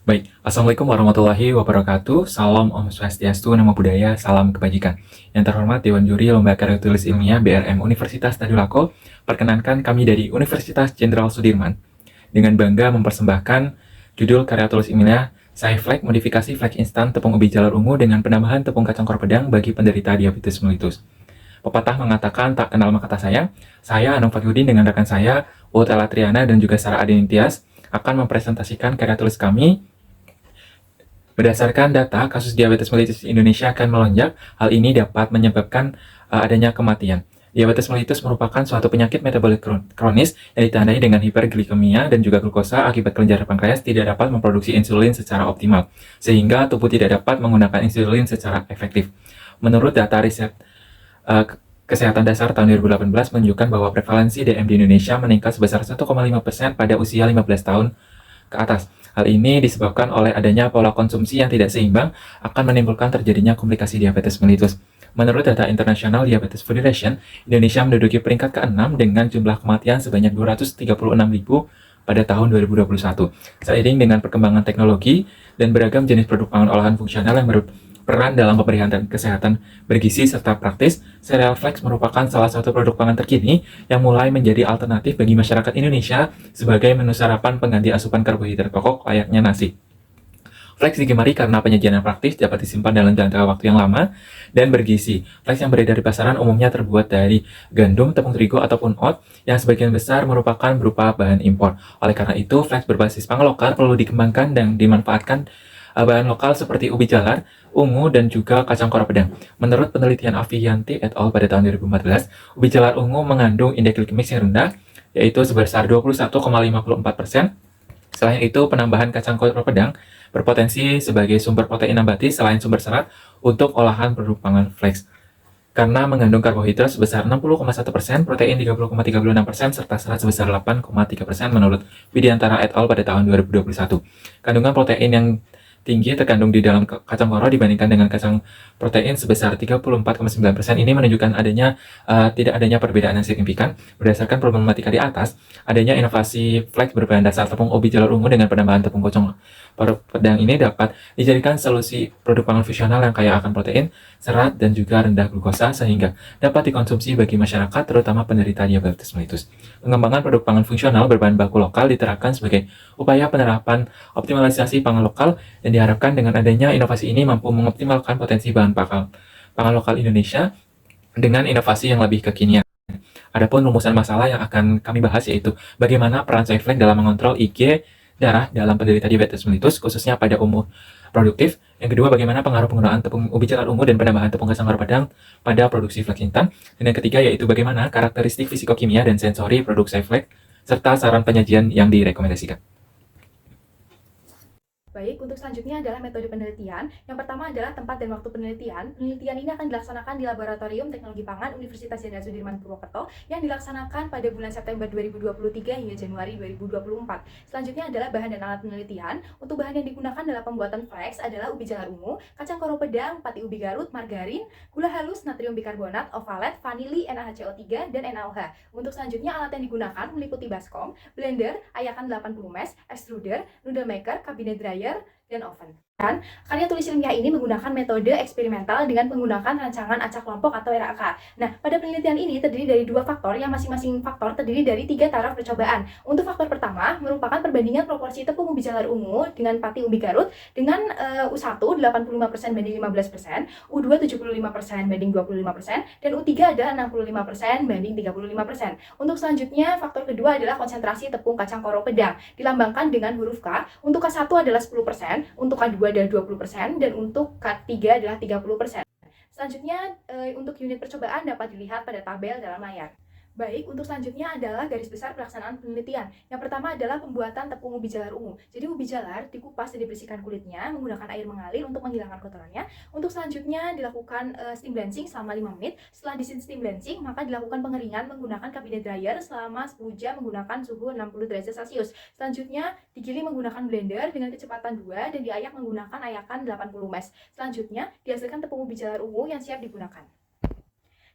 Baik, Assalamualaikum warahmatullahi wabarakatuh. Salam Om Swastiastu, Namo Buddhaya, salam kebajikan. Yang terhormat Dewan Juri Lomba Karya Tulis Ilmiah BRM Universitas Tadulako, perkenankan kami dari Universitas Jenderal Sudirman dengan bangga mempersembahkan judul karya tulis ilmiah Saya Flek Modifikasi Flek Instan Tepung Ubi Jalar Ungu dengan penambahan tepung kacang kor pedang bagi penderita diabetes mellitus. Pepatah mengatakan tak kenal maka tak sayang. Saya Anung Fakyudin dengan rekan saya Uut Elatriana dan juga Sarah Adintias akan mempresentasikan karya tulis kami. Berdasarkan data, kasus diabetes mellitus di Indonesia akan melonjak. Hal ini dapat menyebabkan adanya kematian. Diabetes mellitus merupakan suatu penyakit metabolik kronis yang ditandai dengan hiperglikemia dan juga glukosa akibat kelenjar pankreas tidak dapat memproduksi insulin secara optimal, sehingga tubuh tidak dapat menggunakan insulin secara efektif. Menurut data riset Kesehatan Dasar tahun 2018 menunjukkan bahwa prevalensi DM di Indonesia meningkat sebesar 1,5% pada usia 15 tahun ke atas. Hal ini disebabkan oleh adanya pola konsumsi yang tidak seimbang akan menimbulkan terjadinya komplikasi diabetes mellitus. Menurut data International Diabetes Federation, Indonesia menduduki peringkat ke-6 dengan jumlah kematian sebanyak 236.000 pada tahun 2021. Seiring dengan perkembangan teknologi dan beragam jenis produk pangan olahan fungsional yang berperan dalam pemberian kesehatan bergizi serta praktis, sereal flax merupakan salah satu produk pangan terkini yang mulai menjadi alternatif bagi masyarakat Indonesia sebagai menu sarapan pengganti asupan karbohidrat pokok layaknya nasi. Flax digemari karena penyajian yang praktis, dapat disimpan dalam jangka waktu yang lama, dan bergizi. Flax yang beredar di pasaran umumnya terbuat dari gandum, tepung terigu, ataupun oat, yang sebagian besar merupakan berupa bahan impor. Oleh karena itu, flax berbasis pangan lokal perlu dikembangkan dan dimanfaatkan bahan lokal seperti ubi jalar, ungu, dan juga kacang kora pedang. Menurut penelitian Avianti et al. Pada tahun 2014, ubi jalar ungu mengandung indeks glikemik yang rendah, yaitu sebesar 21,54%. Selain itu, penambahan kacang kora pedang berpotensi sebagai sumber protein nabati selain sumber serat untuk olahan produk pangan flax. Karena mengandung karbohidrat sebesar 60,1%, protein 30,36%, serta serat sebesar 8,3% menurut Widiantara et al. Pada tahun 2021. Kandungan protein yang tinggi terkandung di dalam kacang koro dibandingkan dengan kacang protein sebesar 34,9%. Ini menunjukkan tidak adanya perbedaan yang signifikan. Berdasarkan problematika di atas, adanya inovasi flax berbahan dasar tepung ubi jalar ungu dengan penambahan tepung kacang pedang ini dapat dijadikan solusi produk pangan fungsional yang kaya akan protein, serat, dan juga rendah glukosa sehingga dapat dikonsumsi bagi masyarakat terutama penderita diabetes mellitus. Pengembangan produk pangan fungsional berbahan baku lokal diterapkan sebagai upaya penerapan optimalisasi pangan lokal dan diharapkan dengan adanya inovasi ini mampu mengoptimalkan potensi bahan pangan lokal Indonesia dengan inovasi yang lebih kekinian. Adapun rumusan masalah yang akan kami bahas yaitu bagaimana peran Cyflex dalam mengontrol IG darah dalam penderita diabetes mellitus khususnya pada umur produktif. Yang kedua, bagaimana pengaruh penggunaan tepung ubi jalar ungu dan penambahan tepung kacang kora pedang pada produksi flax instan. Dan yang ketiga yaitu bagaimana karakteristik fisikokimia dan sensori produk Cyflex serta saran penyajian yang direkomendasikan. Baik, untuk selanjutnya adalah metode penelitian. Yang pertama adalah tempat dan waktu penelitian. Penelitian ini akan dilaksanakan di Laboratorium Teknologi Pangan Universitas Jenderal Sudirman Purwokerto yang dilaksanakan pada bulan September 2023 hingga Januari 2024. Selanjutnya adalah bahan dan alat penelitian. Untuk bahan yang digunakan dalam pembuatan flax adalah ubi jalar ungu, kacang koro pedang, pati ubi garut, margarin, gula halus, natrium bikarbonat, ovalet, vanili, NaHCO3, dan NaOH. Untuk selanjutnya alat yang digunakan meliputi baskom, blender, ayakan 80 mesh, extruder, noodle maker, cabinet dryer, dan oven. Karya tulis ilmiah ini menggunakan metode eksperimental dengan menggunakan rancangan acak kelompok atau RAK. Nah, pada penelitian ini terdiri dari dua faktor yang masing-masing faktor terdiri dari 3 taraf percobaan. Untuk faktor pertama merupakan perbandingan proporsi tepung ubi jalar ungu dengan pati ubi garut dengan U1 85% banding 15%, U2 75% banding 25%, dan U3 adalah 65% banding 35%. Untuk selanjutnya, faktor kedua adalah konsentrasi tepung kacang koro pedang, dilambangkan dengan huruf K. Untuk K1 adalah 10%, untuk K2 adalah 20%, dan untuk K3 adalah 30%. Selanjutnya, untuk unit percobaan dapat dilihat pada tabel dalam layar. Baik, untuk selanjutnya adalah garis besar pelaksanaan penelitian. Yang pertama adalah pembuatan tepung ubi jalar ungu. Jadi ubi jalar dikupas dan dibersihkan kulitnya menggunakan air mengalir untuk menghilangkan kotorannya. Untuk selanjutnya dilakukan steam blanching selama 5 menit. Setelah di steam blanching, maka dilakukan pengeringan menggunakan cabinet dryer selama 10 jam menggunakan suhu 60 derajat Celcius. Selanjutnya digiling menggunakan blender dengan kecepatan 2 dan diayak menggunakan ayakan 80 mesh. Selanjutnya dihasilkan tepung ubi jalar ungu yang siap digunakan.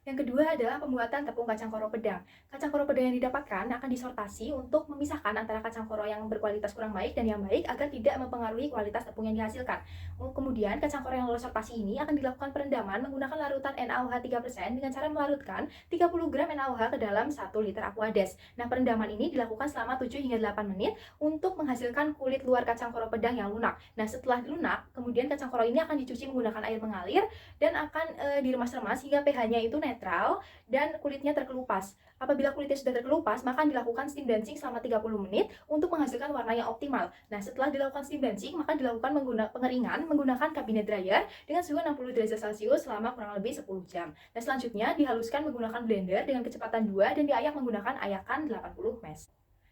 Yang kedua adalah pembuatan tepung kacang koro pedang. Kacang koro pedang yang didapatkan akan disortasi untuk memisahkan antara kacang koro yang berkualitas kurang baik dan yang baik agar tidak mempengaruhi kualitas tepung yang dihasilkan. Kemudian, kacang koro yang lolos sortasi ini akan dilakukan perendaman menggunakan larutan NaOH 3% dengan cara melarutkan 30 gram NaOH ke dalam 1 liter Aquades. Nah, perendaman ini dilakukan selama 7 hingga 8 menit untuk menghasilkan kulit luar kacang koro pedang yang lunak. Nah, setelah lunak, kemudian kacang koro ini akan dicuci menggunakan air mengalir dan akan diremas-remas hingga pH-nya itu netral dan kulitnya terkelupas. Apabila kulitnya sudah terkelupas, maka dilakukan steam dancing selama 30 menit untuk menghasilkan warna yang optimal. Nah, setelah dilakukan steam dancing, maka dilakukan pengeringan menggunakan cabinet dryer dengan suhu 60 derajat Celcius selama kurang lebih 10 jam. Nah, selanjutnya dihaluskan menggunakan blender dengan kecepatan 2 dan diayak menggunakan ayakan 80 mesh.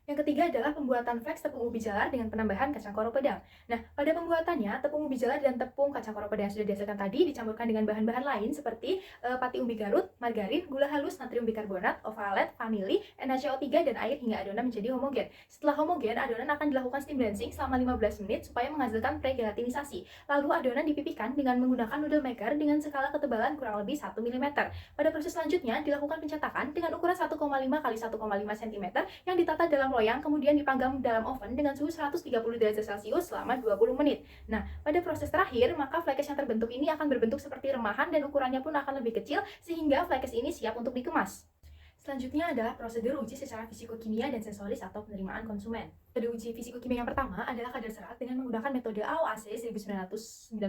Yang ketiga adalah pembuatan fleks tepung ubi jalar dengan penambahan kacang koro pedang. Nah, pada pembuatannya, tepung ubi jalar dan tepung kacang koro pedang yang sudah dihasilkan tadi dicampurkan dengan bahan-bahan lain seperti pati umbi garut, margarin, gula halus, natrium bikarbonat, ovalet, vanili, NaCO3, dan air hingga adonan menjadi homogen. Setelah homogen, adonan akan dilakukan steam dancing selama 15 menit supaya menghasilkan pregelatinisasi. Lalu adonan dipipihkan dengan menggunakan noodle maker dengan skala ketebalan kurang lebih 1 mm. Pada proses selanjutnya, dilakukan pencetakan dengan ukuran 1,5 x 1,5 cm yang ditata dalam loyang, kemudian dipanggang dalam oven dengan suhu 130 derajat Celcius selama 20 menit. Nah, pada proses terakhir, maka flakes yang terbentuk ini akan berbentuk seperti remahan dan ukurannya pun akan lebih kecil sehingga flakes ini siap untuk dikemas. Selanjutnya adalah prosedur uji secara fisikokimia dan sensoris atau penerimaan konsumen. Metode uji fisikokimia yang pertama adalah kadar serat dengan menggunakan metode AOAC 1995.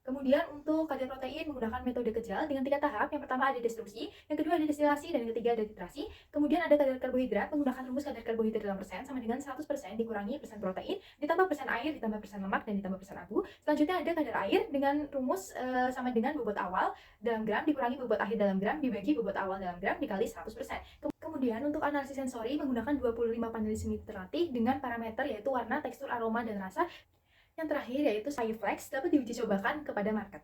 Kemudian untuk kadar protein menggunakan metode kejal dengan 3 tahap. Yang pertama ada destruksi, yang kedua ada destilasi, dan yang ketiga ada titrasi. Kemudian ada kadar karbohidrat menggunakan rumus kadar karbohidrat dalam persen sama dengan 100% dikurangi persen protein, ditambah persen air, ditambah persen lemak, dan ditambah persen abu. Selanjutnya ada kadar air dengan rumus sama dengan bobot awal dalam gram dikurangi bobot akhir dalam gram dibagi bobot awal dalam gram dikali 100%. Kemudian untuk analisis sensori menggunakan 25 panelisme terlatih dengan parameter yaitu warna, tekstur, aroma, dan rasa. Yang terakhir yaitu Sayflex dapat diuji cobakan kepada market.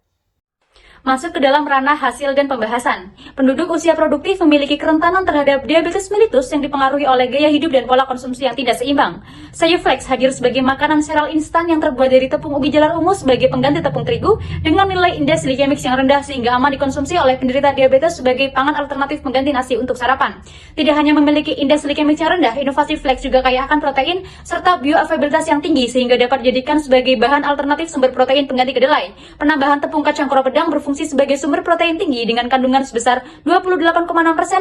Masuk ke dalam ranah hasil dan pembahasan. Penduduk usia produktif memiliki kerentanan terhadap diabetes mellitus yang dipengaruhi oleh gaya hidup dan pola konsumsi yang tidak seimbang. Sayflex hadir sebagai makanan sereal instan yang terbuat dari tepung ubi jalar ungu sebagai pengganti tepung terigu dengan nilai indeks glikemik yang rendah sehingga aman dikonsumsi oleh penderita diabetes sebagai pangan alternatif pengganti nasi untuk sarapan. Tidak hanya memiliki indeks glikemik yang rendah, inovasi Flex juga kaya akan protein serta bioavailabilitas yang tinggi sehingga dapat dijadikan sebagai bahan alternatif sumber protein pengganti kedelai. Penambahan tepung kacang koro pedang berfungsi sebagai sumber protein tinggi dengan kandungan sebesar 28,6%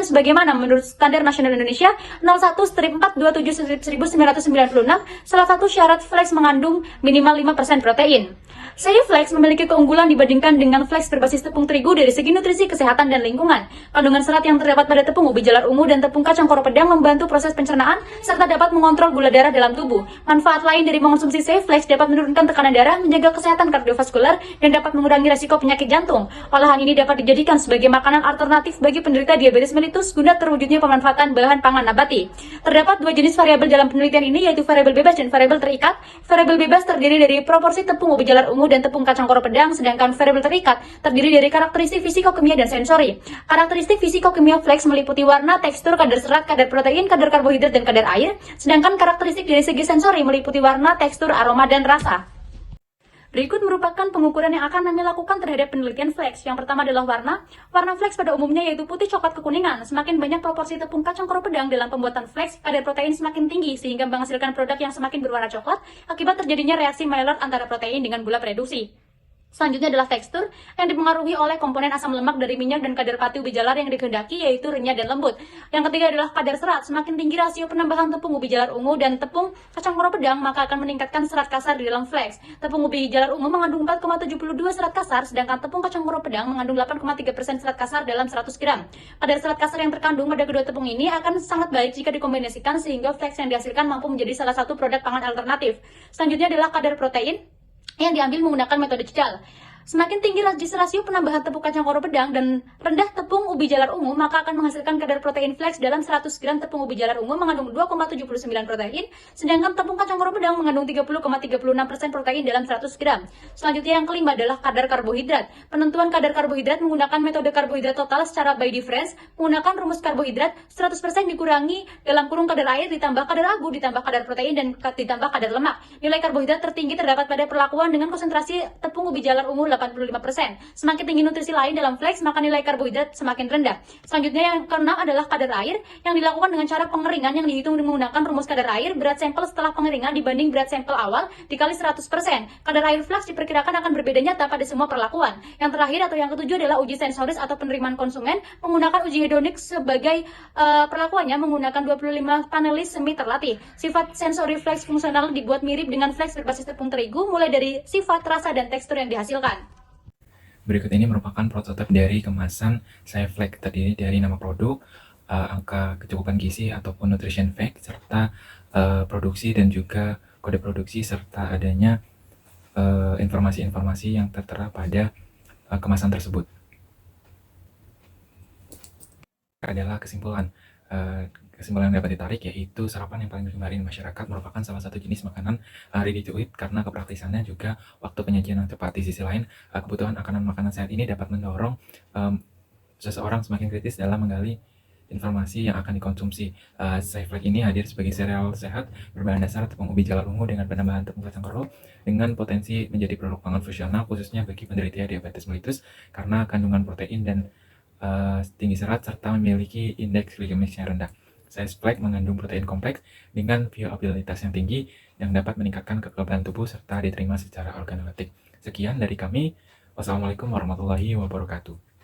sebagaimana menurut Standar Nasional Indonesia 01-427-1996, salah satu syarat Flex mengandung minimal 5% protein. Sayflex memiliki keunggulan dibandingkan dengan Flex berbasis tepung terigu dari segi nutrisi, kesehatan, dan lingkungan. Kandungan serat yang terdapat pada tepung ubi jalar ungu dan tepung kacang koro pedang membantu proses pencernaan serta dapat mengontrol gula darah dalam tubuh. Manfaat lain dari mengonsumsi Sayflex dapat menurunkan tekanan darah, menjaga kesehatan kardiovaskular, dan dapat mengurangi resiko penyakit jantung. Olahan ini dapat dijadikan sebagai makanan alternatif bagi penderita diabetes mellitus guna terwujudnya pemanfaatan bahan pangan nabati. Terdapat dua jenis variabel dalam penelitian ini yaitu variabel bebas dan variabel terikat. Variabel bebas terdiri dari proporsi tepung ubi jalar ungu dan tepung kacang koro pedang, sedangkan variabel terikat terdiri dari karakteristik fisikokimia dan sensori. Karakteristik fisikokimia Flex meliputi warna, tekstur, kadar serat, kadar protein, kadar karbohidrat, dan kadar air, sedangkan karakteristik dari segi sensori meliputi warna, tekstur, aroma, dan rasa. Berikut merupakan pengukuran yang akan kami lakukan terhadap penelitian Flex. Yang pertama adalah warna. Warna Flex pada umumnya yaitu putih coklat kekuningan. Semakin banyak proporsi tepung kacang koro pedang dalam pembuatan Flex, kadar protein semakin tinggi sehingga menghasilkan produk yang semakin berwarna coklat akibat terjadinya reaksi Maillard antara protein dengan gula prereduksi. Selanjutnya adalah tekstur yang dipengaruhi oleh komponen asam lemak dari minyak dan kadar pati ubi jalar yang dikehendaki yaitu renyah dan lembut. Yang ketiga adalah kadar serat. Semakin tinggi rasio penambahan tepung ubi jalar ungu dan tepung kacang koro pedang maka akan meningkatkan serat kasar di dalam Flex. Tepung ubi jalar ungu mengandung 4,72 serat kasar sedangkan tepung kacang koro pedang mengandung 8,3% serat kasar dalam 100 gram. Kadar serat kasar yang terkandung pada kedua tepung ini akan sangat baik jika dikombinasikan sehingga Flex yang dihasilkan mampu menjadi salah satu produk pangan alternatif. Selanjutnya adalah kadar protein yang diambil menggunakan metode jejal. Semakin tinggi rasio penambahan tepung kacang koro pedang dan rendah tepung ubi jalar ungu, maka akan menghasilkan kadar protein Flex dalam 100 gram tepung ubi jalar ungu mengandung 2,79 protein, sedangkan tepung kacang koro pedang mengandung 30,36% protein dalam 100 gram. Selanjutnya yang kelima adalah kadar karbohidrat. Penentuan kadar karbohidrat menggunakan metode karbohidrat total secara by difference, menggunakan rumus karbohidrat 100% dikurangi dalam kurung kadar air ditambah kadar abu ditambah kadar protein dan ditambah kadar lemak. Nilai karbohidrat tertinggi terdapat pada perlakuan dengan konsentrasi tepung ubi jalar ungu 85%. Semakin tinggi nutrisi lain dalam flax, maka nilai karbohidrat semakin rendah. Selanjutnya yang keenam adalah kadar air yang dilakukan dengan cara pengeringan yang dihitung menggunakan rumus kadar air berat sampel setelah pengeringan dibanding berat sampel awal dikali 100%. Kadar air flax diperkirakan akan berbeda nyata pada semua perlakuan. Yang terakhir atau yang ketujuh adalah uji sensoris atau penerimaan konsumen menggunakan uji hedonik sebagai perlakuannya menggunakan 25 panelis semi terlatih. Sifat sensori flax fungsional dibuat mirip dengan flax berbasis tepung terigu mulai dari sifat, rasa, dan tekstur yang dihasilkan. Berikut ini merupakan prototipe dari kemasan Flex, terdiri dari nama produk, angka kecukupan gizi ataupun nutrition fact, serta produksi dan juga kode produksi, serta adanya informasi-informasi yang tertera pada kemasan tersebut. Adalah kesimpulan yang dapat ditarik, yaitu sarapan yang paling digemari masyarakat merupakan salah satu jenis makanan ready to eat karena kepraktisannya juga waktu penyajian yang cepat. Di sisi lain, kebutuhan akan makanan sehat ini dapat mendorong seseorang semakin kritis dalam menggali informasi yang akan dikonsumsi. Flex ini hadir sebagai sereal sehat berbahan dasar tepung ubi jalar ungu dengan penambahan tepung kacang karo dengan potensi menjadi produk pangan fungsional khususnya bagi penderita diabetes mellitus karena kandungan protein dan tinggi serat serta memiliki indeks glikemik yang rendah. Flex mengandung protein kompleks dengan bioavailabilitas yang tinggi yang dapat meningkatkan kekebalan tubuh serta diterima secara organoleptik. Sekian dari kami. Wassalamualaikum warahmatullahi wabarakatuh.